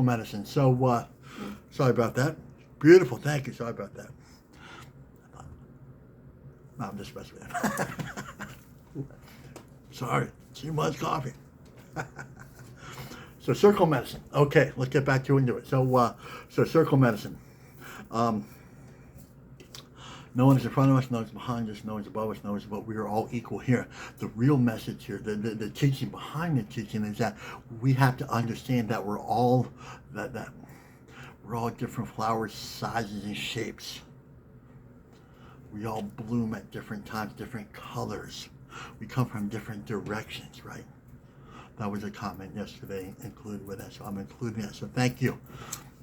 medicine. So, sorry about that. Beautiful. Thank you. Sorry about that. No, I'm just messing with you. Sorry. Too much coffee. So, circle medicine. Okay, let's get back to into it. So circle medicine. Um, No one is in front of us, no one's behind us, no one's above us, no one's above. We are all equal here. The real message here, the teaching behind the teaching is that we have to understand that we're all that we're all different flowers, sizes, and shapes. We all bloom at different times, different colors. We come from different directions, right? That was a comment yesterday included with that, so I'm including that. So thank you.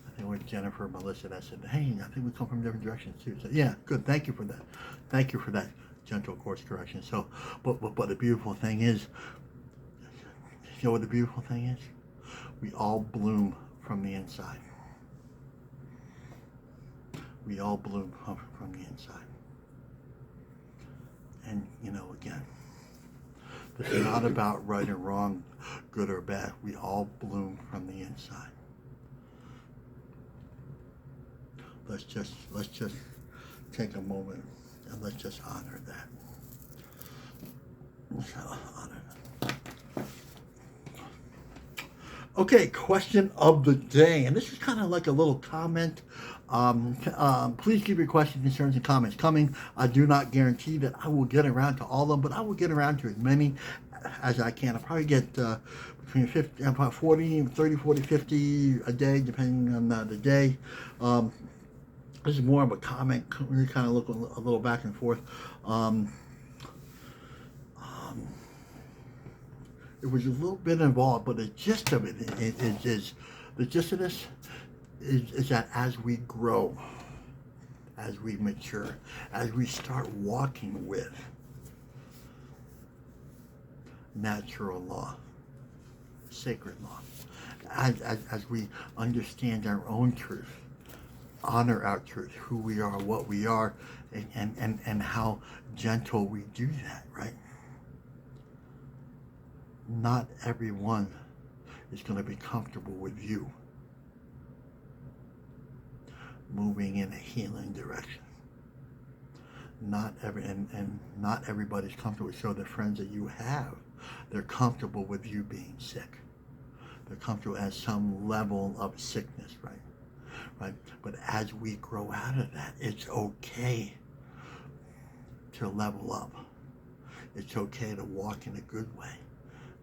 I think it was Jennifer, Melissa that said, hey, I think we come from different directions too. So yeah, good. Thank you for that. Thank you for that gentle course correction. So, but the beautiful thing is, you know what the beautiful thing is? We all bloom from the inside. We all bloom from the inside. And, again, this is not about right or wrong, good or bad. We all bloom from the inside. Let's just take a moment and let's just honor that. Honor that. Okay, question of the day, and this is kind of like a little comment. Please keep your questions, concerns, and comments coming. I do not guarantee that I will get around to all of them, but I will get around to as many as I can. I'll probably get between 50, about 40, 30, 40, 50 a day, depending on the day. This is more of a comment. We kind of look a little back and forth. It was a little bit involved, but the gist of it is the gist of this is that as we grow, as we mature, as we start walking with natural law, sacred law, as we understand our own truth, honor our truth, who we are, what we are, and how gentle we do that, right? Not everyone is going to be comfortable with you moving in a healing direction. Not everybody's comfortable. So the friends that you have, they're comfortable with you being sick. They're comfortable at some level of sickness, right? Right? But as we grow out of that, it's okay to level up. It's okay to walk in a good way.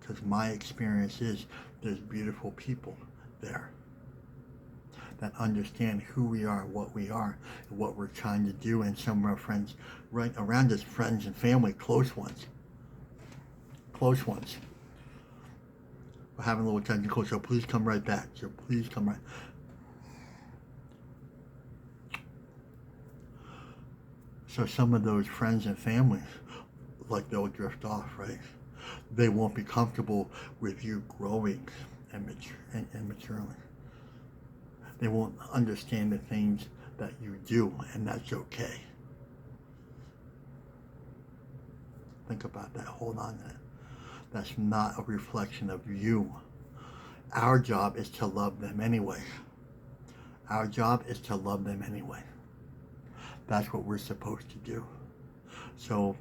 Because my experience is there's beautiful people there that understand who we are, what we are, and what we're trying to do, and some of our friends right around us, friends and family, close ones. We're having a little technical, so please come right back. So some of those friends and families, like they'll drift off, right? They won't be comfortable with you growing and maturing. They won't understand the things that you do, and that's okay. Think about that. Hold on to that. That's not a reflection of you. Our job is to love them anyway. That's what we're supposed to do. So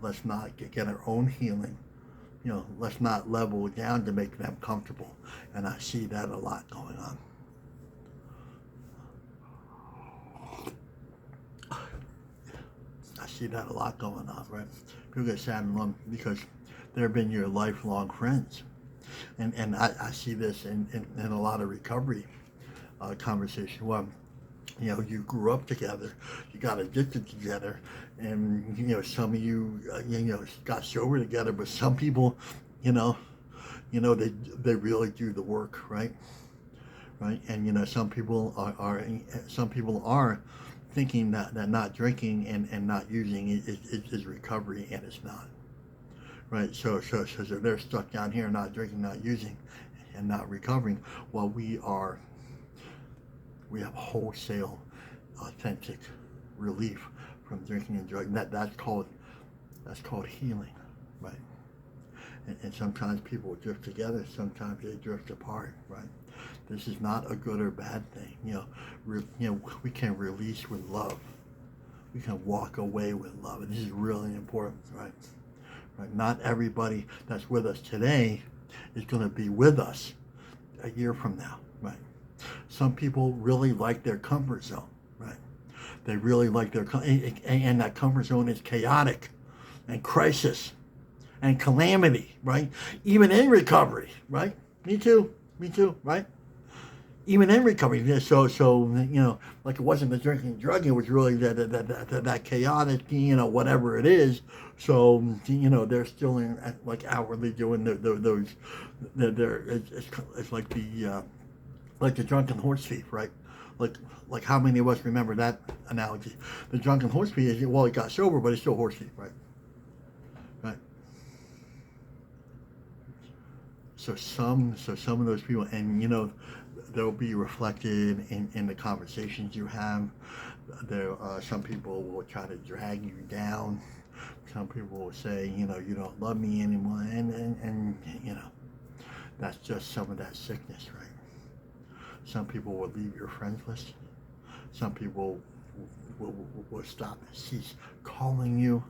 let's not get our own healing. Let's not level down to make them comfortable. And I see that a lot going on. Right? People get sad and alone because they've been your lifelong friends. And I see this in a lot of recovery conversation. Well, you grew up together, you got addicted together, and some of you got sober together. But some people, they really do the work, right? And some people are thinking that not drinking and not using is recovery, and it's not, right? So they're stuck down here, not drinking, not using, and not recovering, while we have wholesale, authentic relief from drinking and drugging. That's called healing, right? And sometimes people drift together, sometimes they drift apart, right? This is not a good or bad thing. We can release with love. We can walk away with love, and this is really important, right? Right? Not everybody that's with us today is going to be with us a year from now, right? Some people really like their comfort zone, right? They really like and that comfort zone is chaotic and crisis and calamity, right? Even in recovery, right? Me too, right? Even in recovery, so like it wasn't the drinking and drugging, it was really that chaotic, whatever it is. So they're still like outwardly doing those. It's like the drunken horse thief, right? Like how many of us remember that analogy? The drunken horse thief is, well, he got sober, but he's still horse thief, right? Right. So some of those people, and they'll be reflected in the conversations you have. Some people will try to drag you down. Some people will say, you don't love me anymore, and that's just some of that sickness, right? Some people will leave your friends list. Some people will stop and cease calling you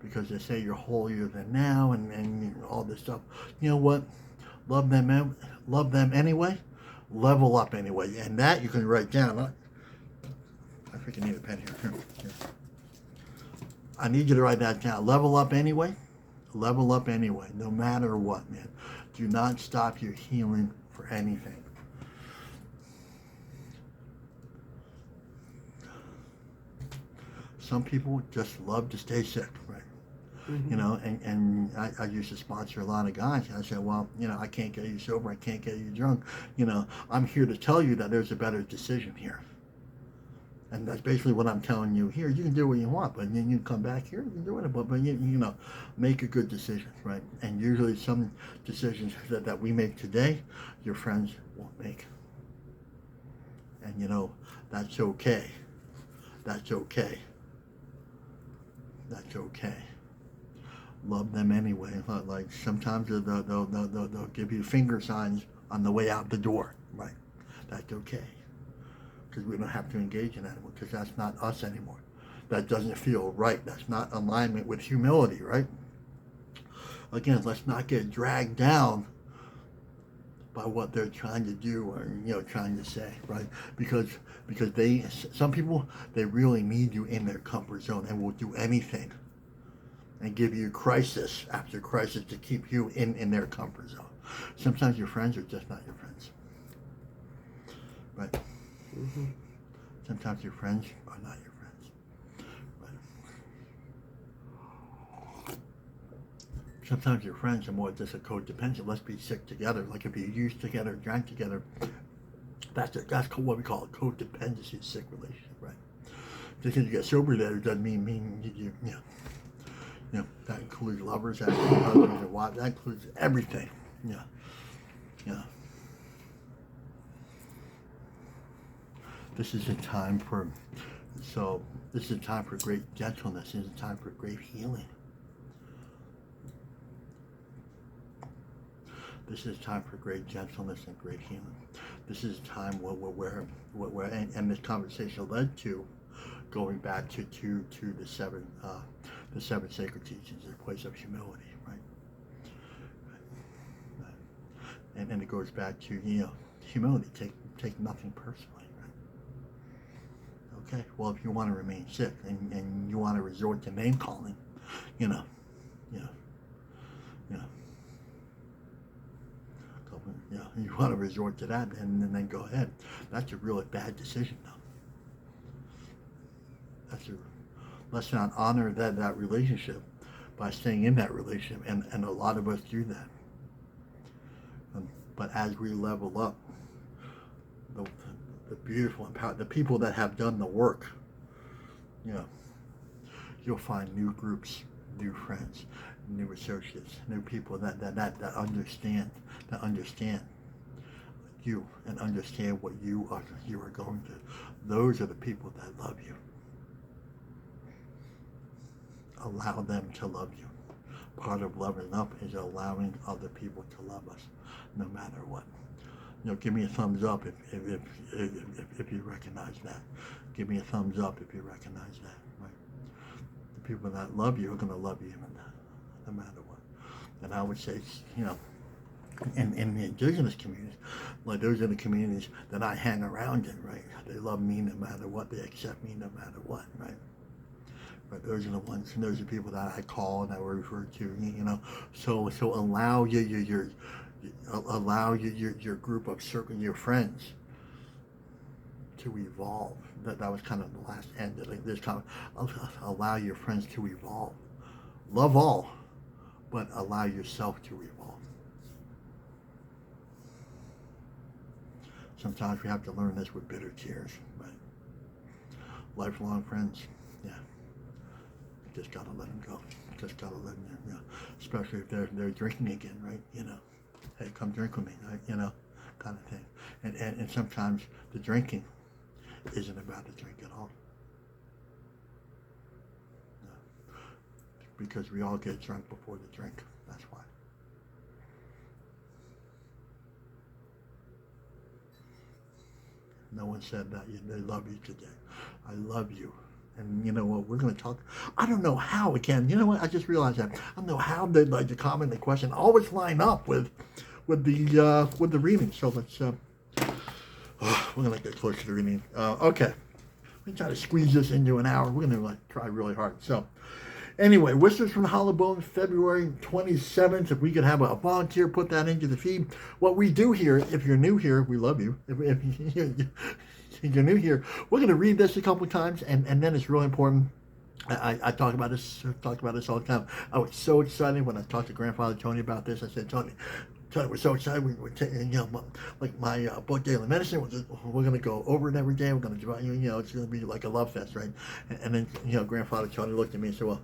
because they say you're holier than now, and all this stuff. You know what? Love them anyway. Level up anyway, and that you can write down. I freaking need a pen here. Here. I need you to write that down. Level up anyway. Level up anyway, no matter what, man. Do not stop your healing for anything. Some people just love to stay sick, right? Mm-hmm. And I used to sponsor a lot of guys. And I said, well, I can't get you sober. I can't get you drunk. I'm here to tell you that there's a better decision here. And that's basically what I'm telling you here. You can do what you want, but then you come back here and do it. But make a good decision, right? And usually some decisions that we make today, your friends won't make. And that's okay. That's okay. That's okay. Love them anyway. Like sometimes they'll give you finger signs on the way out the door, right? That's okay, because we don't have to engage in that anymore, because that's not us anymore. That doesn't feel right. That's not alignment with humility, right? Again, let's not get dragged down by what they're trying to do or trying to say, right? Because some people, they really need you in their comfort zone and will do anything and give you crisis after crisis to keep you in their comfort zone. Sometimes your friends are just not your friends, right? Mm-hmm. Sometimes your friends are not your friends, right? Sometimes your friends are more just a codependent. Let's be sick together. Like if you used together, drank together, that's what we call a codependency, sick relationship, right? Just because you get sober together doesn't mean that includes lovers, that includes husbands and wives, that includes everything. Yeah. This is a time for great gentleness. This is a time for great healing. This is time for great gentleness and great healing. This is a time where and this conversation led to going back to the seven sacred teachings, the place of humility, right? And it goes back to humility. Take nothing personally, right? Okay. Well, if you want to remain sick and you want to resort to name calling, you want to resort to that, and then go ahead. That's a really bad decision, though. Let's not honor that relationship by staying in that relationship, and a lot of us do that. But as we level up, the beautiful and powerful, the people that have done the work, you'll find new groups, new friends, new associates, new people that understand you and understand what you are going through. Those are the people that love you. Allow them to love you. Part of loving up is allowing other people to love us, no matter what. Give me a thumbs up if you recognize that. Give me a thumbs up if you recognize that. Right? The people that love you are going to love you no matter what. And I would say, in the indigenous communities, like those are the communities that I hang around in, right? They love me no matter what. They accept me no matter what, right? But those are the ones, and those are people that I call and I refer to, So allow your group of circle, your friends, to evolve. That was kind of the last end of this kind of allow your friends to evolve. Love all, but allow yourself to evolve. Sometimes we have to learn this with bitter tears, right? Lifelong friends, yeah. Just gotta let them go. Just gotta let them, especially if they're drinking again, right? Hey, come drink with me, right? Kind of thing. And sometimes the drinking isn't about the drink at all. No. Because we all get drunk before the drink. That's why. No one said that. They love you today. I love you. And you know what? We're going to talk. I don't know how, again. You know what? I just realized that. I don't know how the comment and the question always line up with the reading. So let's, we're going to get close to the reading. Okay. We're going to try to squeeze this into an hour. We're going to try really hard. So anyway, Whispers from the Hollow Bone, February 27th. If we could have a volunteer put that into the feed. What we do here, if you're new here, we love you. If you're new here, we're going to read this a couple of times, and then it's really important. I talk about this all the time. I was so excited when I talked to Grandfather Tony about this. I said, Tony, we're so excited. We're taking, like my book, Daily Medicine. We're going to go over it every day. We're going to, it's going to be like a love fest, right? And then, Grandfather Tony looked at me and said, well,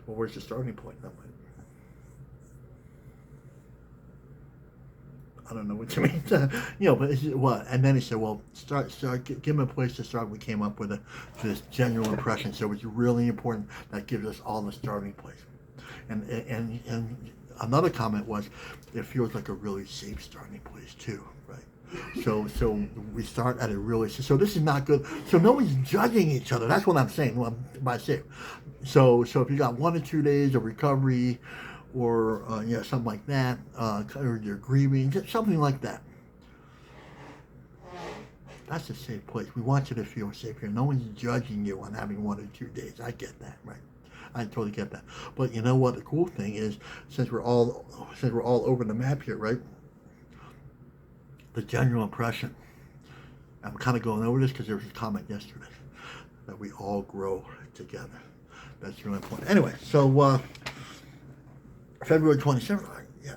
where's the starting point? I'm like, I don't know what you mean. But what? And then he said, well, give him a place to start. We came up with this general impression. So it's really important. That gives us all the starting place. And another comment was, it feels like a really safe starting place too, right? So we start at a really, so this is not good. So no one's judging each other. That's what I'm saying by safe. So if you got 1 or 2 days of recovery, or something like that, or you're grieving, something like that. That's a safe place. We want you to feel safe here. No one's judging you on having 1 or 2 days. I get that, right? I totally get that. But you know what? The cool thing is, since we're all over the map here, right? The general impression. I'm kind of going over this because there was a comment yesterday that we all grow together. That's really important. Anyway, so. February 27th. Yeah.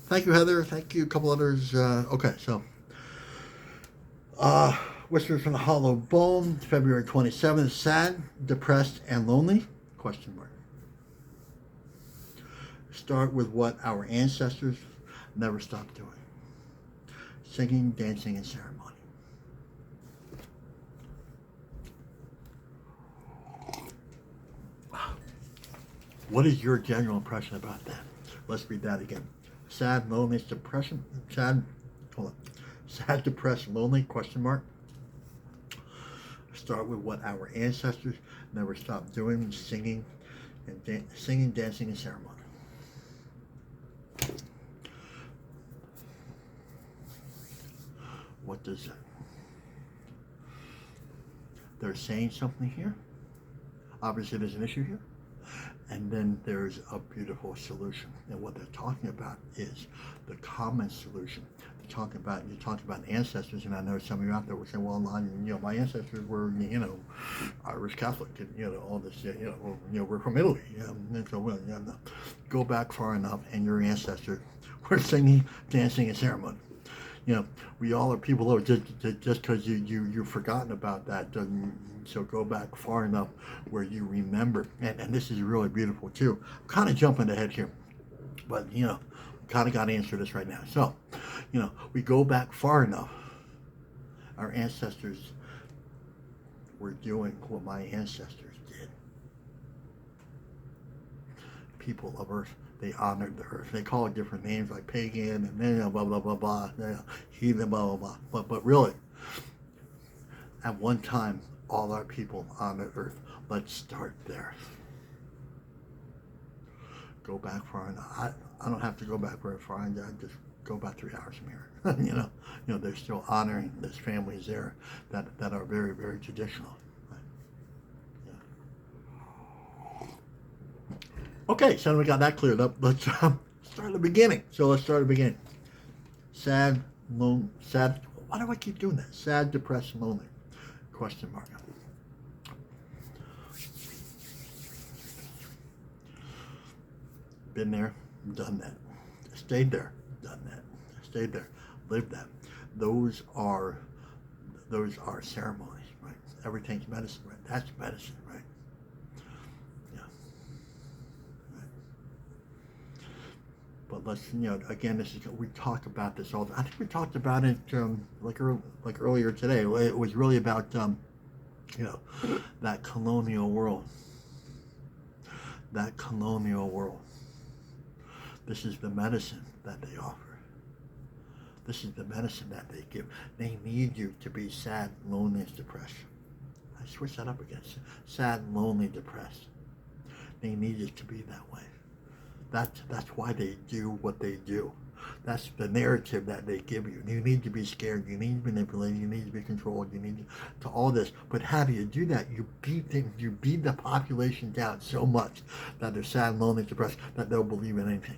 Thank you, Heather. Thank you. A couple others. Okay, so Whispers from the Hollow Bone, February 27th. Sad, depressed, and lonely? Question mark. Start with what our ancestors never stopped doing. Singing, dancing, and ceremony. What is your general impression about that? Let's read that again. Sad, lonely, depression. Sad, depressed, lonely, question mark. Start with what our ancestors never stopped doing, singing, dancing, and ceremony. What does that? They're saying something here. Obviously, there's an issue here. And then there's a beautiful solution. And what they're talking about is the common solution. You're talking about ancestors, and I know some of you out there will say, well, my ancestors were, Irish Catholic, and, all this, we're from Italy. And so, go back far enough, and your ancestors were singing, dancing, and ceremony. We all are people of just because you've forgotten about that doesn't. So go back far enough where you remember, and this is really beautiful too. I'm kind of jumping ahead here, but kind of got to answer this right now. So, we go back far enough. Our ancestors were doing what my ancestors did. People of Earth They honored the earth. They call it different names like pagan and blah blah blah blah, heathen blah blah blah. But really, at one time, all our people honored earth. Let's start there. Go back far enough. I don't have to go back very far. I just go about 3 hours from here. They're still honoring. There's families there that are very, very traditional. Okay, so we got that cleared up. Let's start at the beginning. Sad, sad. Why do I keep doing that? Sad, depressed, lonely. Question mark. Been there, done that. Stayed there, done that. Stayed there, lived that. Those are ceremonies, right? Everything's medicine, right? That's medicine, right? Yeah. Right. But let's, again, we talk about this all. I think we talked about it like earlier today. It was really about that colonial world. That colonial world. This is the medicine that they offer. This is the medicine that they give. They need you to be sad, lonely, and depressed. I switch that up again. Sad, lonely, depressed. They need you to be that way. That's why they do what they do. That's the narrative that they give you. You need to be scared. You need to be manipulated. You need to be controlled. You need to all this. But how do you do that? You beat the population down so much that they're sad, lonely, depressed, that they'll believe in anything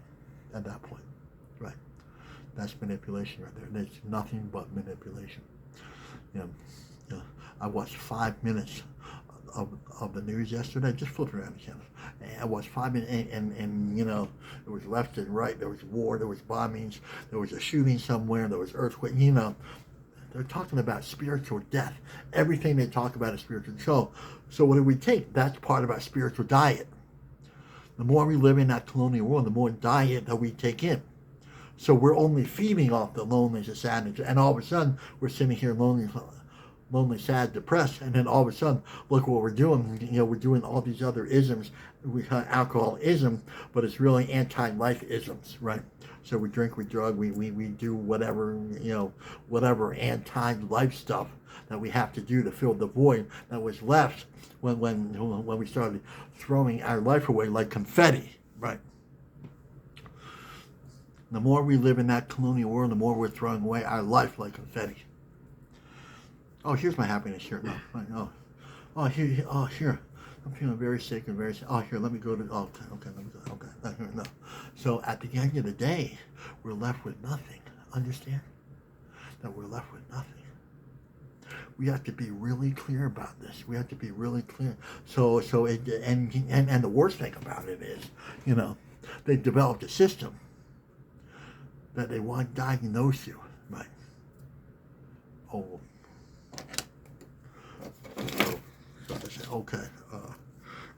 at that point. Right? That's manipulation right there. There's nothing but manipulation. I watched 5 minutes of the news yesterday, just flipping around the channels. I watched 5 minutes, and it was left and right. There was war, there was bombings, there was a shooting somewhere, there was earthquake. They're talking about spiritual death. Everything they talk about is spiritual. So what do we take? That's part of our spiritual diet. The more we live in that colonial world, the more diet that we take in. So we're only feeding off the loneliness and sadness, and all of a sudden we're sitting here lonely, sad, depressed, and then all of a sudden, look what we're doing. We're doing all these other isms. We call alcoholism, but it's really anti-life isms, right? So we drink, we drug, we do whatever, whatever anti-life stuff that we have to do to fill the void that was left when we started throwing our life away like confetti, right? The more we live in that colonial world, the more we're throwing away our life like confetti. Oh, here's my happiness here. No. Here. I'm feeling very sick and very sick. Oh, here, let me go to, okay, let me go, okay, no. So at the end of the day, we're left with nothing. Understand? That we're left with nothing. We have to be really clear about this. We have to be really clear. So and the worst thing about it is, they developed a system that they want to diagnose you, right? Oh.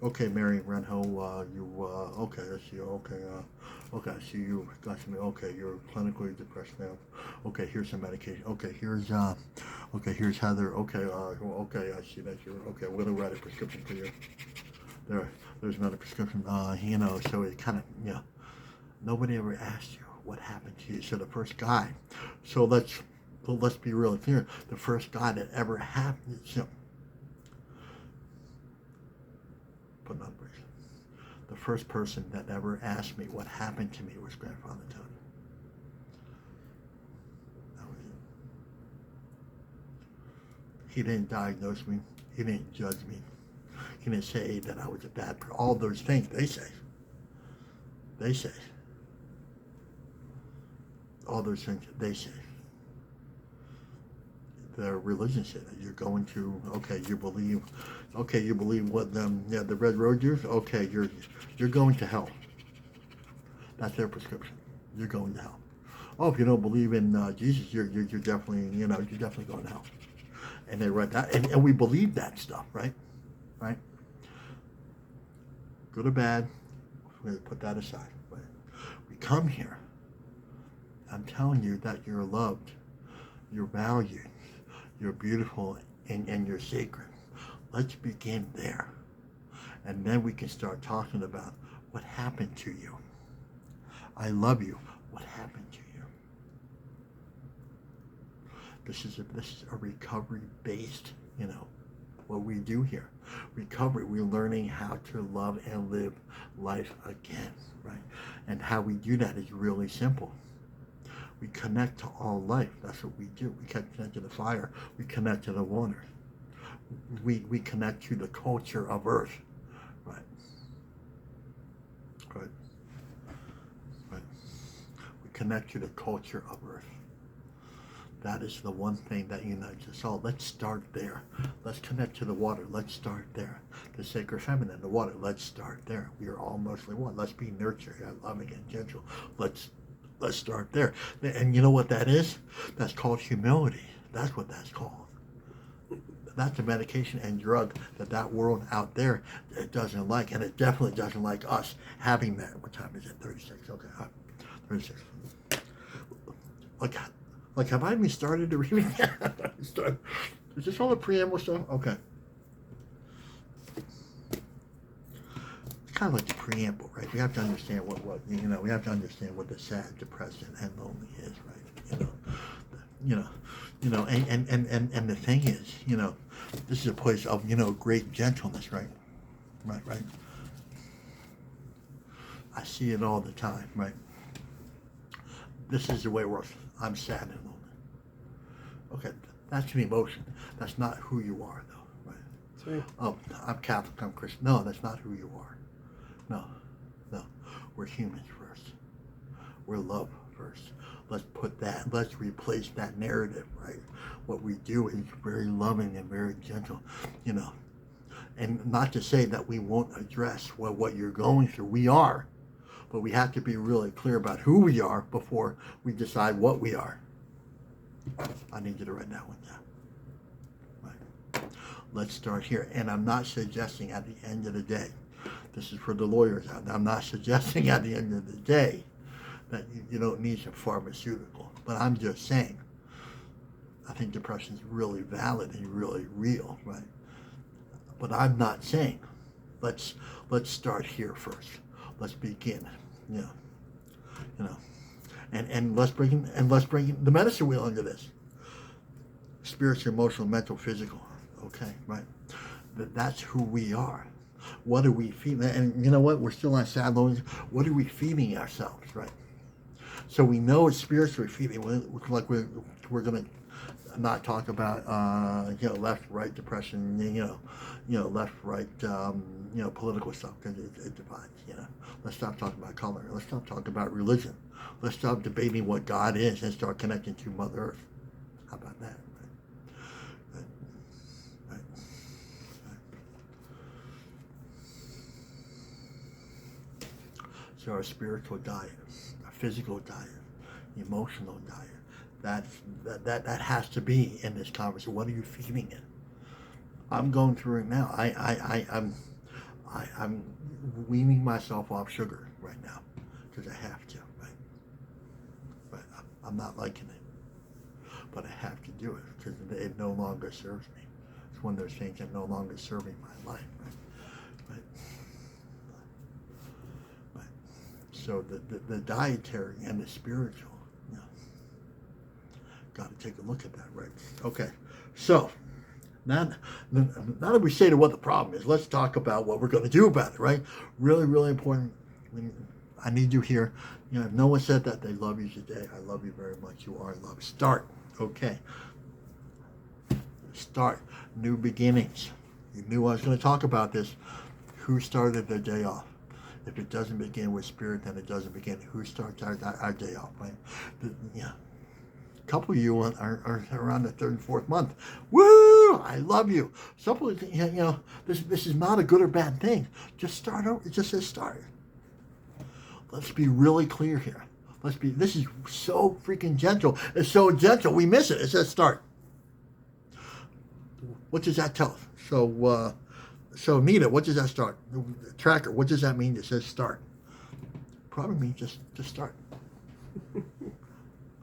Okay, Mary Renho, okay, I see you, okay, I see you, got me, okay, you're clinically depressed now, okay, here's some medication, okay, here's Heather, okay, I see that you're, okay, we're gonna write a prescription for you, there's another prescription, so it kind of, nobody ever asked you what happened to you, so the first guy, so let's be really clear, the first guy that ever happened, numbers. The first person that ever asked me what happened to me was Grandfather Tony. That was it. He didn't diagnose me. He didn't judge me. He didn't say that I was a bad person. All those things they say. All those things they say. Their religion said that you're going to, you believe what the Red Road Jews, you're going to hell. That's their prescription. You're going to hell. Oh, if you don't believe in Jesus, you're definitely, you're definitely going to hell. And they write that, and we believe that stuff, right? Right? Good or bad, we're going to put that aside. Right? We come here. I'm telling you that you're loved, you're valued, you're beautiful, and you're sacred. Let's begin there. And then we can start talking about what happened to you. I love you. What happened to you? This is a recovery based, what we do here. Recovery, we're learning how to love and live life again, right? And how we do that is really simple. We connect to all life. That's what we do. We connect to the fire. We connect to the water. We connect to the culture of Earth, right? Right. Right. We connect to the culture of Earth. That is the one thing that unites us all. Let's start there. Let's connect to the water. Let's start there. The sacred feminine, the water. Let's start there. We are all mostly one. Let's be nurturing and loving and gentle. Let's start there. And you know what that is? That's called humility. That's what that's called. That's a medication and drug that world out there doesn't like, and it definitely doesn't like us having that. What time is it? 36. Okay, 36. Like, have I even started the reading? Is this all the preamble stuff? Okay. It's kind of like the preamble, right? We have to understand what we have to understand what the sad, depressed, and lonely is, right? And the thing is, this is a place of, great gentleness, right? Right. I see it all the time, right? This is the way it works. I'm sad and lonely. Okay, that's an emotion. That's not who you are, though, right? That's right. Oh, I'm Catholic, I'm Christian. No, that's not who you are. No. We're humans first. We're love first. Let's replace that narrative, right? What we do is very loving and very gentle, And not to say that we won't address what you're going through. We are. But we have to be really clear about who we are before we decide what we are. I need you to write that one down. Right. Let's start here. And I'm not suggesting at the end of the day, this is for the lawyers out there, I'm not suggesting at the end of the day that you don't need some pharmaceutical. But I'm just saying, I think depression is really valid and really real, right? But I'm not saying, let's start here first. Let's begin, and let's bring the medicine wheel into this. Spiritual, emotional, mental, physical. Okay, right. That's who we are. What are we feeding? And you know what? We're still on sad loneliness. What are we feeding ourselves, right? So we know it's spiritually feeding. Like we're gonna not talk about left, right, depression, left, right, political stuff, because it divides. Let's stop talking about color. Let's stop talking about religion. Let's stop debating what God is and start connecting to Mother Earth. How about that? Right. So our spiritual diet, our physical diet, emotional diet, that has to be in this conversation. What are you feeding it? I'm going through it now. I'm weaning myself off sugar right now because I have to, right? But I'm not liking it, but I have to do it because it no longer serves me. It's one of those things that no longer serving my life, right? Right. So the dietary and the spiritual, got to take a look at that, right? Okay, so now that we say to what the problem is, let's talk about what we're going to do about it, right? Really, really important. I need you here. If no one said that they love you today, I love you very much. You are loved. Start. Okay. Start. New beginnings. You knew I was going to talk about this. Who started their day off? If it doesn't begin with spirit, then it doesn't begin. Who starts our day off, right? A couple of you are around the third and fourth month. Woo! I love you. Some people, this is not a good or bad thing. Just start over. It just says start. Let's be really clear here. This is so freaking gentle. It's so gentle. We miss it. It says start. What does that tell us? So Nita, what does that start? Tracker, what does that mean? It says start. Probably means just start.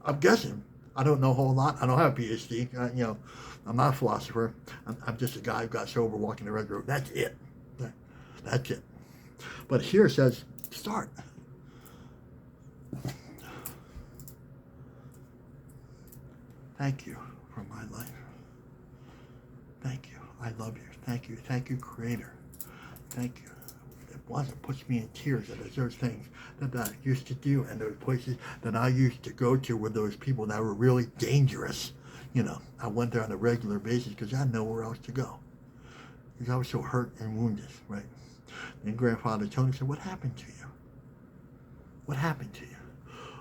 I'm guessing. I don't know a whole lot. I don't have a PhD. I'm not a philosopher. I'm just a guy who got sober walking the red road. That's it. That's it. But here it says start. Thank you for my life. Thank you. I love you. Thank you. Thank you, Creator. Thank you. It puts me in tears that there's things that I used to do and those places that I used to go to with those people that were really dangerous. I went there on a regular basis because I had nowhere else to go. Because I was so hurt and wounded, right? And Grandfather Tony said, what happened to you? What happened to you?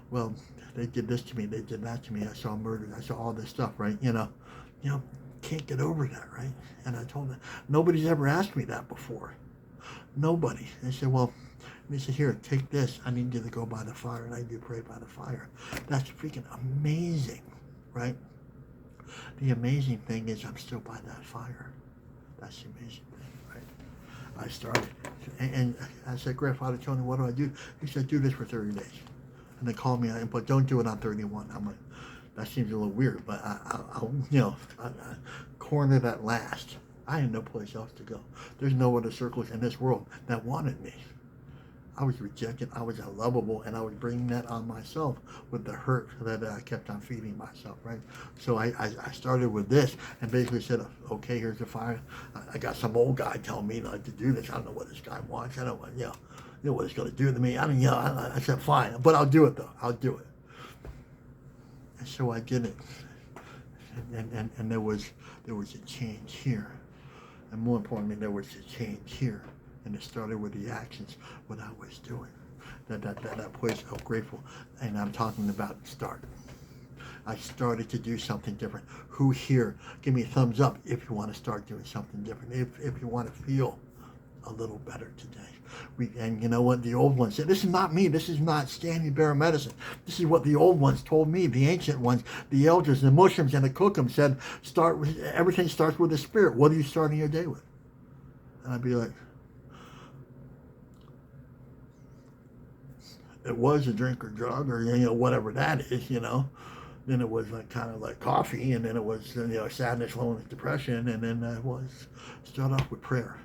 Well, they did this to me, they did that to me, I saw murder, I saw all this stuff, right? Can't get over that, right? And I told them, nobody's ever asked me that before. Nobody. They said, well, they said, here, take this. I need you to go by the fire, and I need you to pray by the fire. That's freaking amazing, right? The amazing thing is I'm still by that fire. That's the amazing thing, right? I started, and I said, Grandfather Tony, what do I do? He said, do this for 30 days. And they called me, but don't do it on 31. I'm like, that seems a little weird, but I'll corner that last. I had no place else to go. There's no other circles in this world that wanted me. I was rejected, I was unlovable, and I was bringing that on myself with the hurt that I kept on feeding myself, right? So I started with this and basically said, okay, here's the fire. I got some old guy telling me not to do this. I don't know what this guy wants. I don't want, what it's going to do to me. I said, fine, but I'll do it though. I'll do it. And so I did it. And there was a change here. And more importantly, there was a change here. And it started with the actions, what I was doing. That place of grateful. And I'm talking about start. I started to do something different. Who here, give me a thumbs up if you want to start doing something different. If you want to feel a little better today. And you know what the old ones said, this is not me, this is not Standing Bear Medicine. This is what the old ones told me, the ancient ones, the elders, the Muslims, and the Kokum said, everything starts with the spirit. What are you starting your day with? And I'd be like, it was a drink or drug or whatever that is, Then it was kind of like coffee, and then it was sadness, loneliness, depression, and then it was start off with prayer.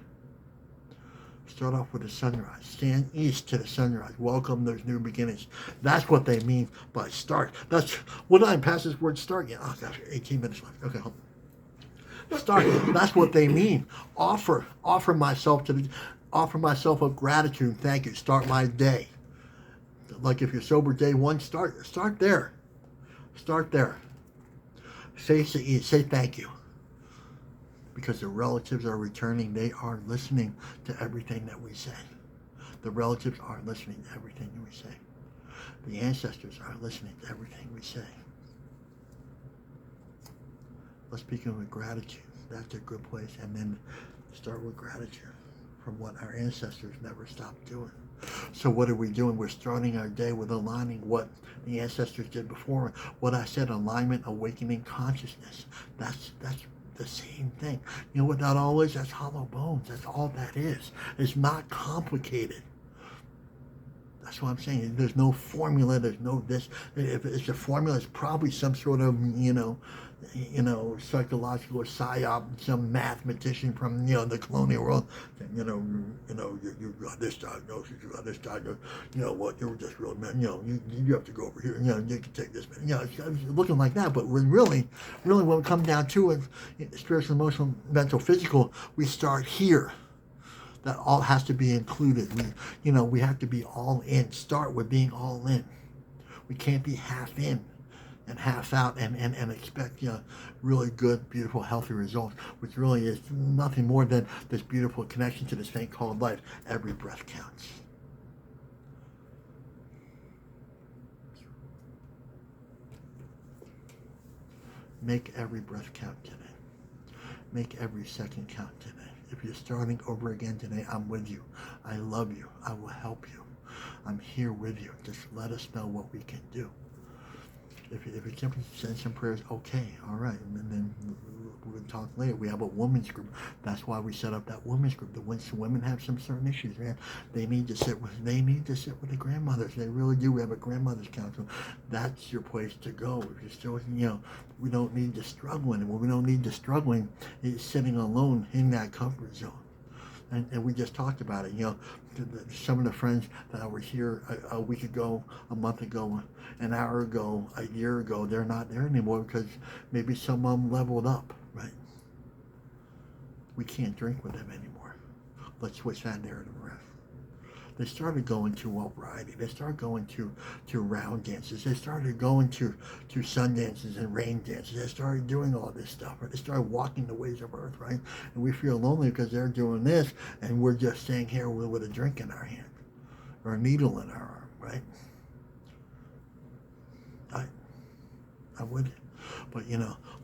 Start off with the sunrise. Stand east to the sunrise. Welcome those new beginnings. That's what they mean by start. That's when I pass this word start. Yeah, oh gosh, 18 minutes left. Okay, hold on. Start. That's what they mean. Offer myself of gratitude. Thank you. Start my day. Like if you're sober day one, start there. Start there. Say thank you. Because the relatives are returning, they are listening to everything that we say. The relatives are listening to everything that we say. The ancestors are listening to everything we say. Let's begin with gratitude. That's a good place. And then start with gratitude from what our ancestors never stopped doing. So what are we doing? We're starting our day with aligning what the ancestors did before. What I said, alignment, awakening consciousness. That's the same thing. You know what that all is? That's hollow bones. That's all that is. It's not complicated. That's what I'm saying. There's no formula. There's no this. If it's a formula, it's probably some sort of, psychological or psyop, some mathematician from, the colonial world. You got this diagnosis, you got this diagnosis. You know what? You're just real, man. You have to go over here. You can take this. It's looking like that. But really, when we come down to it, spiritual, emotional, mental, physical, we start here. That all has to be included. We have to be all in. Start with being all in. We can't be half in and half out and expect really good, beautiful, healthy results, which really is nothing more than this beautiful connection to this thing called life. Every breath counts. Make every breath count today. Make every second count today. If you're starting over again today, I'm with you. I love you. I will help you. I'm here with you. Just let us know what we can do. If you simply send some prayers, okay, all right. And then we'll talk later. We have a women's group. That's why we set up that women's group. The women have some certain issues, man. They need to sit with the grandmothers. They really do. We have a grandmother's council. That's your place to go. If you're still, we don't need to struggle anymore. We don't need to struggling is sitting alone in that comfort zone. And we just talked about it. Some of the friends that were here a week ago, a month ago, an hour ago, a year ago, they're not there anymore because maybe some of them leveled up, right? We can't drink with them anymore. Let's switch that narrative around. They started going to Wild Variety. They started going to round dances. They started going to sun dances and rain dances. They started doing all this stuff. Right? They started walking the ways of earth, right? And we feel lonely because they're doing this, and we're just staying here with a drink in our hand or a needle in our arm, right? I would. But,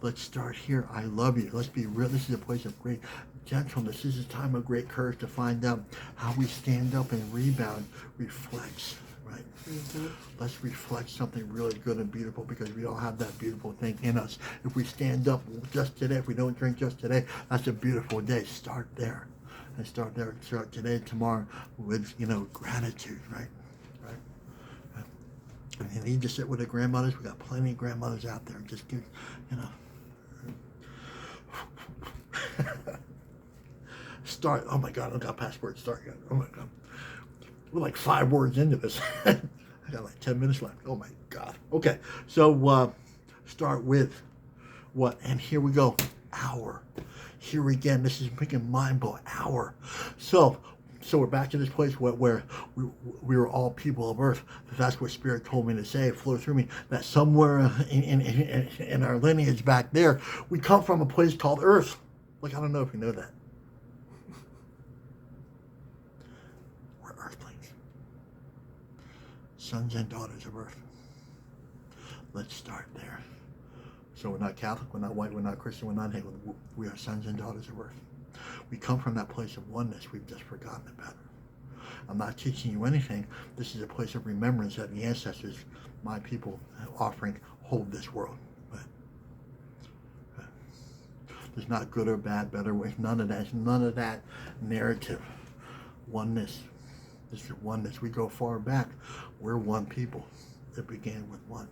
let's start here. I love you. Let's be real. This is a place of great gentleness. This is a time of great courage to find out how we stand up and rebound reflects, right? Mm-hmm. Let's reflect something really good and beautiful because we all have that beautiful thing in us. If we stand up just today, if we don't drink just today, that's a beautiful day. Start there. And start there. Start today, tomorrow with, gratitude, right? And you need to sit with the grandmothers. We got plenty of grandmothers out there. Just give, Start. Oh my God, I got passport. Start yet. Oh my God. We're like 5 words into this. I got like 10 minutes left. Oh my God. Okay. So start with what? And here we go. Hour. Here again. This is freaking mind blowing. Hour. So we're back to this place where we were all people of earth. That's what Spirit told me to say. It flowed through me that somewhere in our lineage back there, we come from a place called Earth. Like, I don't know if you know that. We're Earthlings. Sons and daughters of Earth. Let's start there. So we're not Catholic, we're not white, we're not Christian, we're not Hindu. We are sons and daughters of Earth. We come from that place of oneness. We've just forgotten about it. I'm not teaching you anything. This is a place of remembrance that the ancestors, my people, offering, hold this world. But there's not good or bad, better ways. None of that. None of that narrative. Oneness. This is oneness. We go far back. We're one people. It began with one.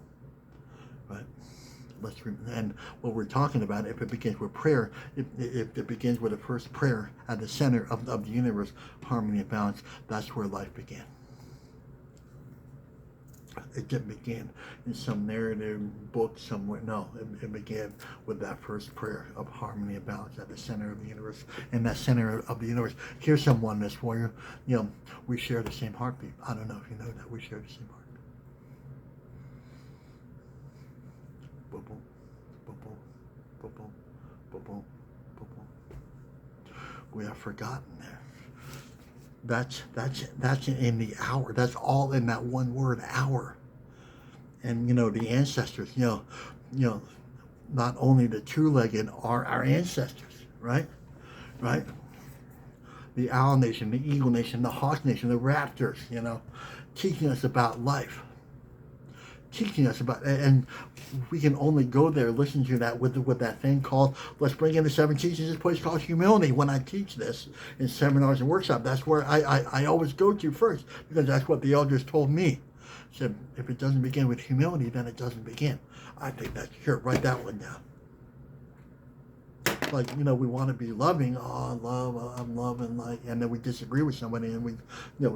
Right? And what we're talking about, if it begins with prayer, if it begins with the first prayer at the center of the universe, harmony and balance, that's where life began. It didn't begin in some narrative book somewhere. No, it began with that first prayer of harmony and balance at the center of the universe. And that center of the universe, here's some oneness for you. We share the same heartbeat. I don't know if you know that. We share the same heartbeat. Boom, boom, boom, boom, boom, boom, boom, boom, boom. We have forgotten that. That's in the hour. That's all in that one word, hour. And the ancestors, not only the two-legged are our ancestors, right? Right? The owl nation, the eagle nation, the hawk nation, the raptors, teaching us about life. Teaching us about, and we can only go there, listen to that with that thing called, let's bring in the 7 teachings, this place called humility. When I teach this in seminars and workshops, that's where I always go to first, because that's what the elders told me. Said, if it doesn't begin with humility, then it doesn't begin. I think that's, here, write that one down. Like, we want to be loving. Oh, love, I'm loving, and then we disagree with somebody and we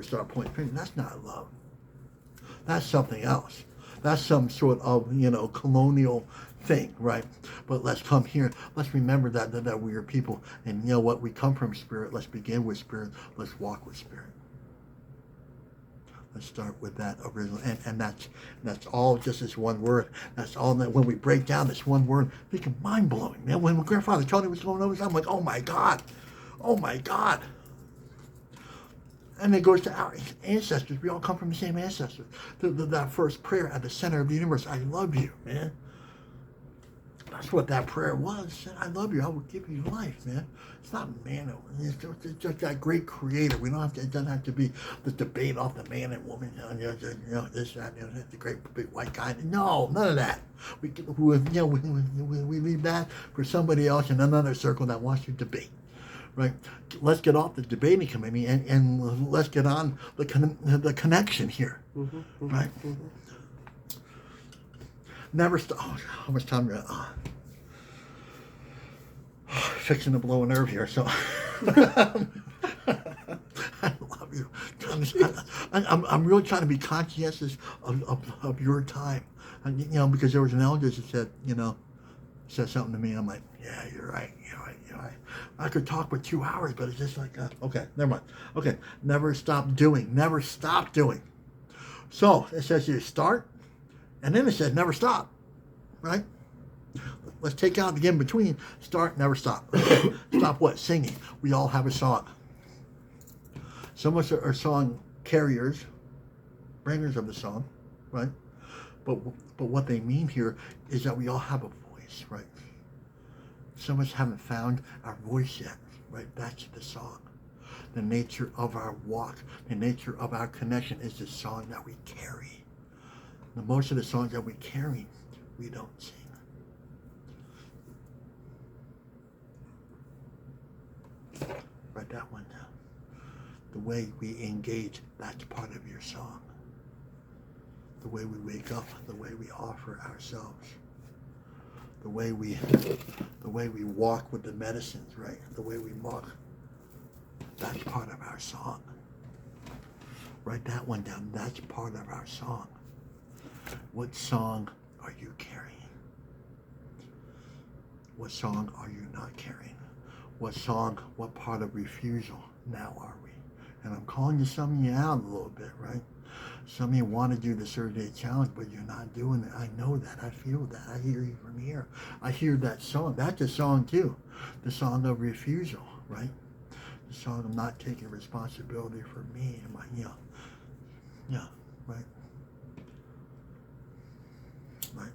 start pointing fingers. That's not love. That's something else. That's some sort of, colonial thing, right? But let's come here. Let's remember that we are people. And you know what? We come from Spirit. Let's begin with Spirit. Let's walk with Spirit. Let's start with that original. And that's all just this one word. That's all that when we break down this one word, it's mind-blowing, man. When my grandfather told me what's going on, I'm like, oh my God. Oh my God. And it goes to our ancestors. We all come from the same ancestors. That first prayer at the center of the universe, I love you, man. That's what that prayer was. I love you. I will give you life, man. It's not man. It's just that great creator. We don't have to. It doesn't have to be the debate off the man and woman. This, that, the great big white guy. No, none of that. We leave that for somebody else in another circle that wants to debate. Right, let's get off the debating committee and let's get on the connection here. Right, never stop. Oh, how much time? Fixing to blow a nerve here. So I'm really trying to be conscientious of your time. And, because there was an elder that said, said something to me. I'm like, yeah, you're right. You're right. I could talk for 2 hours, but it's just like, okay, never mind. Okay, never stop doing. Never stop doing. So it says you start, and then it says never stop, right? Let's take out the in between. Start, never stop. Okay. Stop what? Singing. We all have a song. Some of us are song carriers, bringers of the song, right? But what they mean here is that we all have a voice, right? Some of us haven't found our voice yet, right? That's the song. The nature of our walk, the nature of our connection is the song that we carry. And most of the songs that we carry, we don't sing. Write that one down. The way we engage, that's part of your song. The way we wake up, the way we offer ourselves. The way we walk with the medicines, right? The way we walk, that's part of our song. Write that one down. That's part of our song. What song are you carrying? What song are you not carrying? What song, what part of refusal now are we? And I'm calling some of you out a little bit, right? Some of you want to do the 30-day challenge, but you're not doing it. I know that. I feel that. I hear you from here. I hear that song. That's a song too. The song of refusal, right? The song of not taking responsibility for me and my, yeah, right? Right.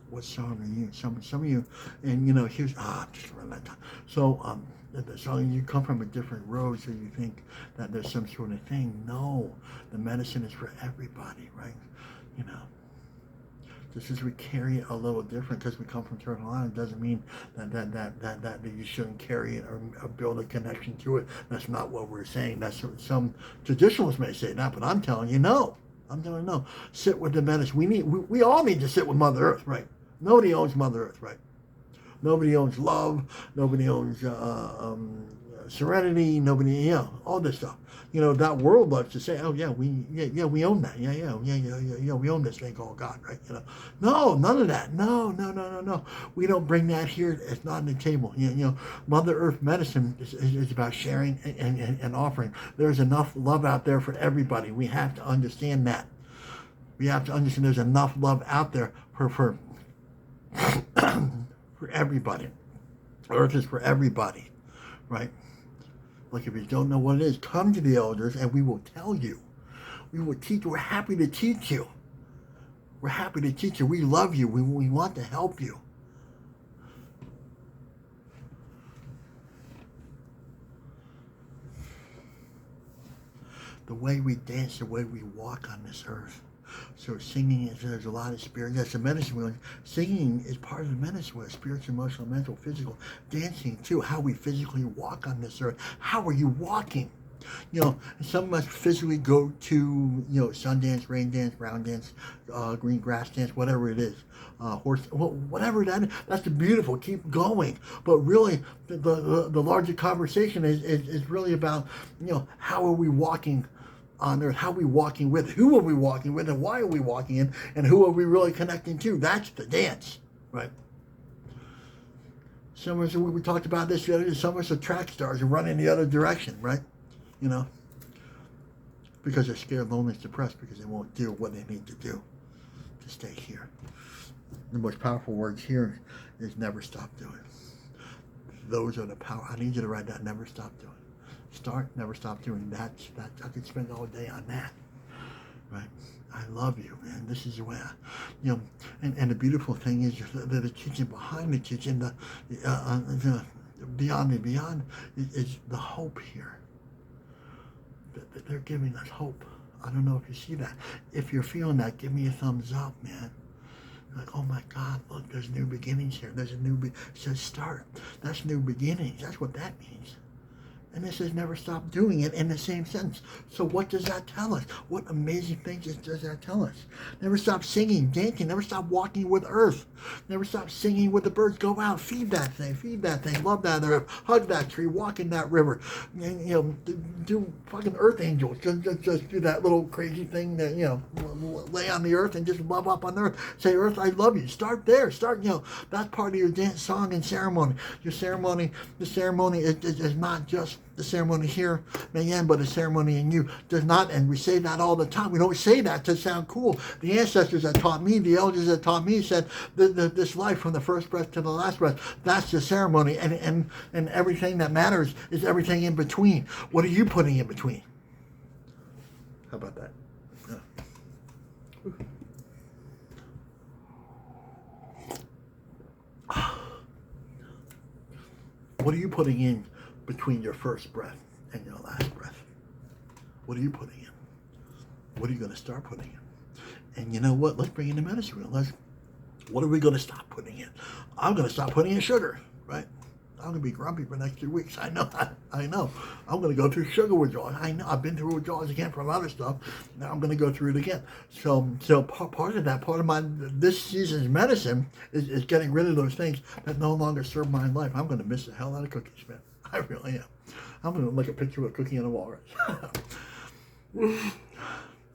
What song are you? Some of you, and here's just around that time. So the song, you come from a different road, so you think that there's some sort of thing. No, the medicine is for everybody, right? Just as we carry it a little different because we come from Turtle Island doesn't mean that you shouldn't carry it or build a connection to it. That's not what we're saying. That's some traditionalists may say that, but I'm telling you no. I'm telling you no. Sit with the medicine. We all need to sit with Mother Earth, right? Nobody owns Mother Earth, right? Nobody owns love. Nobody owns serenity. Nobody, all this stuff. That world loves to say, oh yeah, we own that. Yeah, we own this thing called God, right? No, none of that. No. We don't bring that here. It's not on the table. Mother Earth medicine is about sharing and offering. There's enough love out there for everybody. We have to understand that. We have to understand there's enough love out there for for everybody. Earth is for everybody, right? Like if you don't know what it is, come to the elders and we will tell you. We will teach. We're happy to teach you. We're happy to teach you. We love you. We want to help you. The way we dance, the way we walk on this earth. So singing, there's a lot of spirit. That's the medicine. Singing is part of the medicine. Spiritual, emotional, mental, physical. Dancing too. How we physically walk on this earth. How are you walking? Some of us physically go to, sun dance, rain dance, brown dance, green grass dance, whatever it is. Horse, whatever that is. That's beautiful. Keep going. But really, the larger conversation is really about, how are we walking on earth? How are we walking with? Who are we walking with? And why are we walking in? And who are we really connecting to? That's the dance, right? Some of us, we talked about this the other day, some of us are track stars and run in the other direction, right? Because they're scared, lonely, depressed, because they won't do what they need to do to stay here. The most powerful words here is never stop doing. Those are the power. I need you to write that, never stop doing. Start, never stop doing that. I could spend all day on that, right? I love you, man. This is the way and the beautiful thing is the teaching behind the teaching, the beyond the beyond is the hope here. They're giving us hope. I don't know if you see that. If you're feeling that, give me a thumbs up, man. Like, oh my God, look, there's new beginnings here. There's a new, it says start. That's new beginnings. That's what that means. And it says never stop doing it in the same sentence. So what does that tell us? What amazing things does that tell us? Never stop singing, dancing. Never stop walking with earth. Never stop singing with the birds. Go out, feed that thing, love that earth, hug that tree, walk in that river. And, do fucking earth angels. Just do that little crazy thing that, lay on the earth and just love up on earth. Say, earth, I love you. Start there. That's part of your dance, song, and ceremony. The ceremony is not just the ceremony here, man, but the ceremony in you does not, and we say that all the time. We don't say that to sound cool. The ancestors that taught me, the elders that taught me said this life from the first breath to the last breath, that's the ceremony, and everything that matters is everything in between. What are you putting in between? How about that? What are you putting in between your first breath and your last breath? What are you putting in? What are you going to start putting in? And you know what? Let's bring in the medicine wheel. What are we going to stop putting in? I'm going to stop putting in sugar, right? I'm going to be grumpy for the next 2 weeks. I know. I'm going to go through sugar withdrawals. I know. I've been through withdrawals again from other stuff. Now I'm going to go through it again. So part of my this season's medicine is getting rid of those things that no longer serve my life. I'm going to miss the hell out of cookies, man. I really am. I'm going to look a picture of a cookie and a walrus.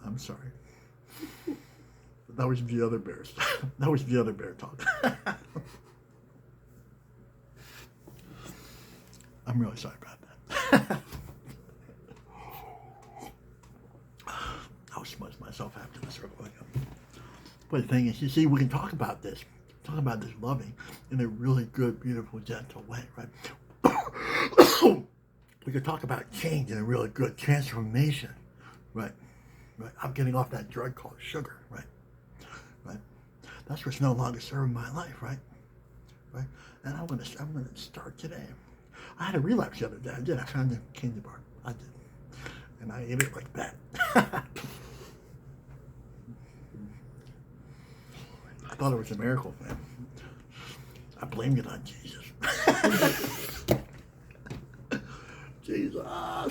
I'm sorry. That was the other bears. That was the other bear talk. I'm really sorry about that. I'll smudge myself after this real quick. But the thing is, you see, we can talk about this loving in a really good, beautiful, gentle way, right? We could talk about change in a really good transformation, right? I'm getting off that drug called sugar, right? That's what's no longer serving my life, right? And I'm gonna start today. I had a relapse the other day. I did. I found the candy bar. I did, and I ate it like that. I thought it was a miracle, man. I blamed it on Jesus. Jesus. I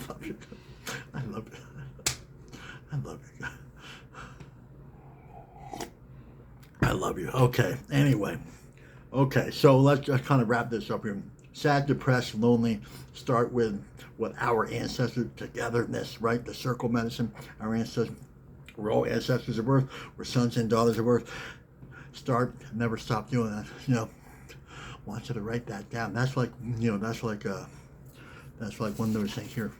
love you. I love you. Okay. Anyway. Okay. So let's just kind of wrap this up here. Sad, depressed, lonely. Start with what our ancestors, togetherness, right? The circle medicine. Our ancestors. We're all ancestors of earth. We're sons and daughters of earth. Never stop doing that. I want you to write that down. That's like one of those things here.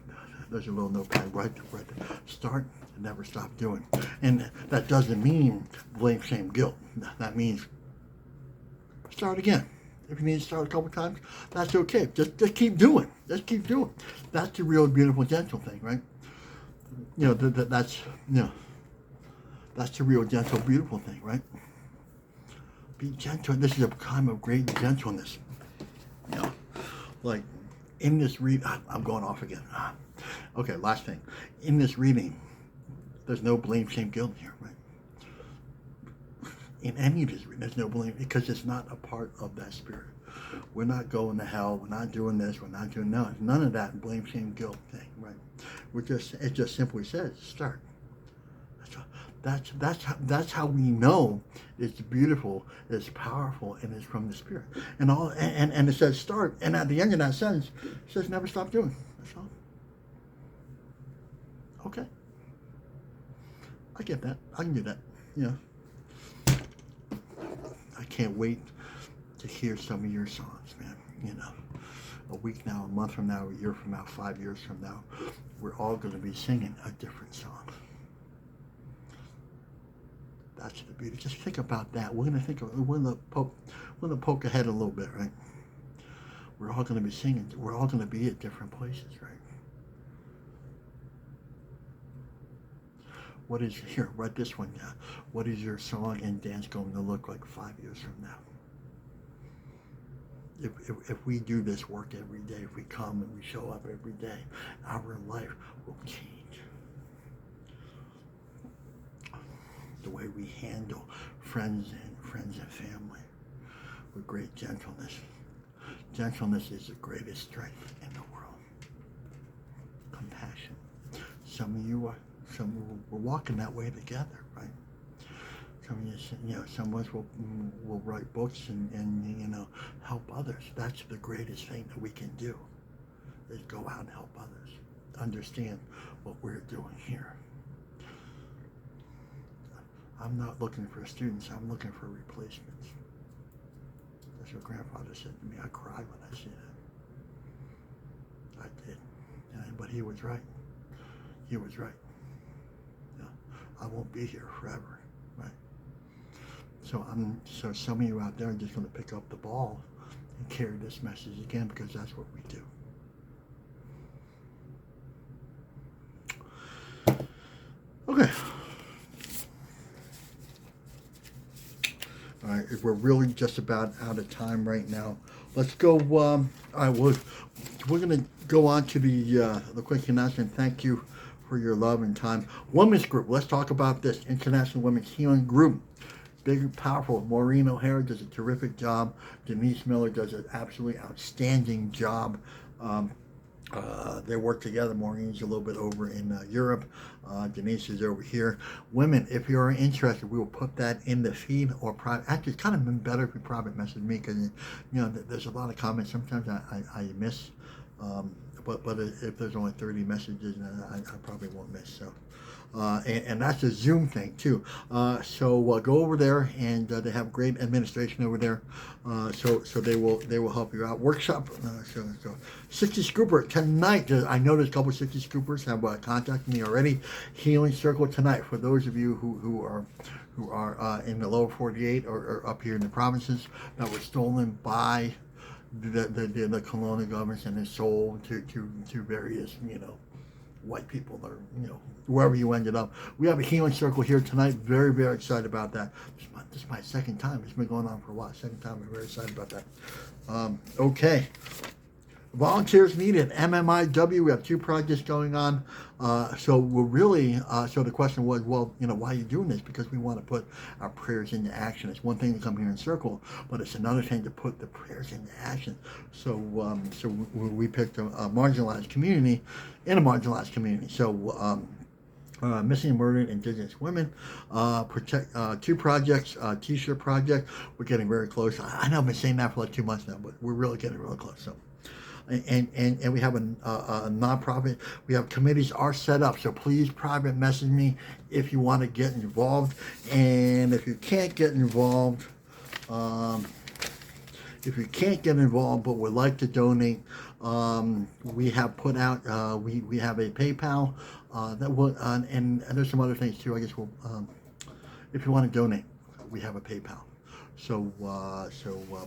There's a little notepad right there. Start and never stop doing. And that doesn't mean blame, shame, guilt. That means start again. If you need to start a couple times, that's okay. Just keep doing. Just keep doing. That's the real beautiful, gentle thing, right? That's the real gentle, beautiful thing, right? Be gentle. This is a time of great gentleness. Like in this I'm going off again. Okay, last thing. In this reading, there's no blame, shame, guilt here, right? In any of this reading, there's no blame because it's not a part of that spirit. We're not going to hell. We're not doing this. We're not doing none of that blame, shame, guilt thing, right? It just simply says start. That's how we know it's beautiful, it's powerful, and it's from the spirit. And it says start, and at the end of that sentence, it says never stop doing. That's all. Okay. I get that. I can do that. I can't wait to hear some of your songs, man. A week now, a month from now, a year from now, 5 years from now, we're all going to be singing a different song. That's the beauty. Just think about that. We're going to poke ahead a little bit, right? We're all going to be singing. We're all going to be at different places, right? What is here? Write this one down. What is your song and dance going to look like 5 years from now? If we do this work every day, if we come and we show up every day, our life will change. The way we handle friends and family with great gentleness. Gentleness is the greatest strength in the world. Compassion. Some of you we're walking that way together, right? Some of you, some of us will write books and help others. That's the greatest thing that we can do, is go out and help others understand what we're doing here. I'm not looking for students, I'm looking for replacements. That's what Grandfather said to me. I cried when I said it. I did. But he was right. He was right. I won't be here forever, right? So some of you out there are just going to pick up the ball and carry this message again, because that's what we do. Okay. All right, we're really just about out of time right now. Let's go. All right, we're going to go on to the quick announcement. Thank you for your love and time. Women's group. Let's talk about this. International Women's Healing Group. Big and powerful. Maureen O'Hara does a terrific job. Denise Miller does an absolutely outstanding job. They work together. Maureen's a little bit over in Europe. Denise is over here. Women, if you're interested, we will put that in the feed or private. Actually, it's kind of been better if you private message me, because there's a lot of comments. Sometimes I miss, but if there's only 30 messages, I probably won't miss. So. And that's a Zoom thing too. So go over there, and they have great administration over there. So they will help you out. Workshop. So 60 Scooper tonight. I know there's a couple of 60 Scoopers have contacted me already. Healing Circle tonight for those of you who are in the lower 48 or up here in the provinces that were stolen by the colonial governments and is sold to various white people, or wherever you ended up. We have a healing circle here tonight. Very, very excited about that. This is my second time. It's been going on for a while. Second time. I'm very excited about that. Okay. Volunteers needed. MMIW. We have 2 projects going on. So we're really. So the question was, well, why are you doing this? Because we want to put our prayers into action. It's one thing to come here in circle, but it's another thing to put the prayers into action. So we picked a marginalized community in a marginalized community. So. Missing and murdered Indigenous women, protect 2 projects, T-shirt project. We're getting very close. I know I've been saying that for like 2 months now, but we're really getting really close. So, and we have a nonprofit. We have committees are set up. So please private message me if you want to get involved, and if you can't get involved, but would like to donate, we have put out. We have a PayPal. That will, and there's some other things too. I guess we'll, if you want to donate, we have a PayPal. So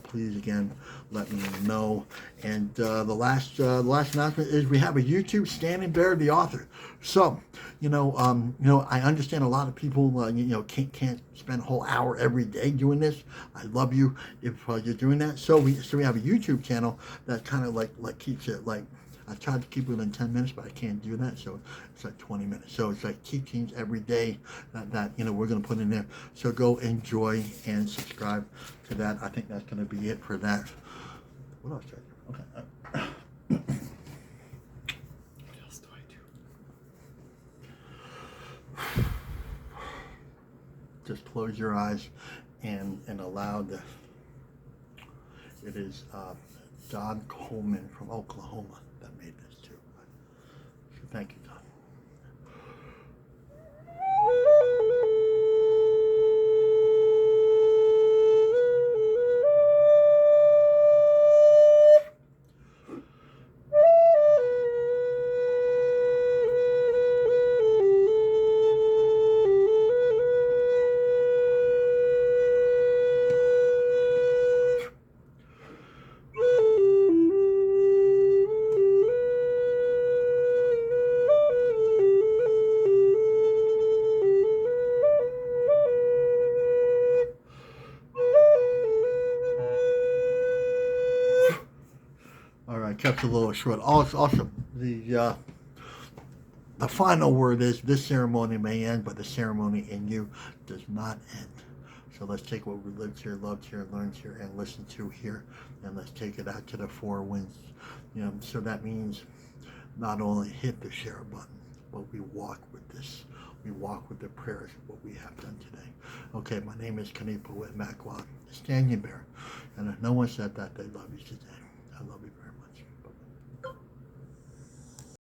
please again let me know. And the last announcement is we have a YouTube Standing Bear the author. So I understand a lot of people can't spend a whole hour every day doing this. I love you if you're doing that. So we have a YouTube channel that kind of like keeps it like. I tried to keep it within 10 minutes, but I can't do that, so it's like 20 minutes. So it's like teachings every day that we're going to put in there. So go enjoy and subscribe to that. I think that's going to be it for that. What else do I do? Okay. What else do I do? Just close your eyes and allow the. It is Don Coleman from Oklahoma that made this too. So thank you, Don. Kept a little short. Also, the final word is this ceremony may end, but the ceremony in you does not end. So let's take what we lived here, loved here, learned here, and listened to here, and let's take it out to the four winds. So that means not only hit the share button, but we walk with this. We walk with the prayers of what we have done today. Okay, my name is Kanipo with Macwa, the Standing Bear. And if no one said that, they love you today. I love you very much.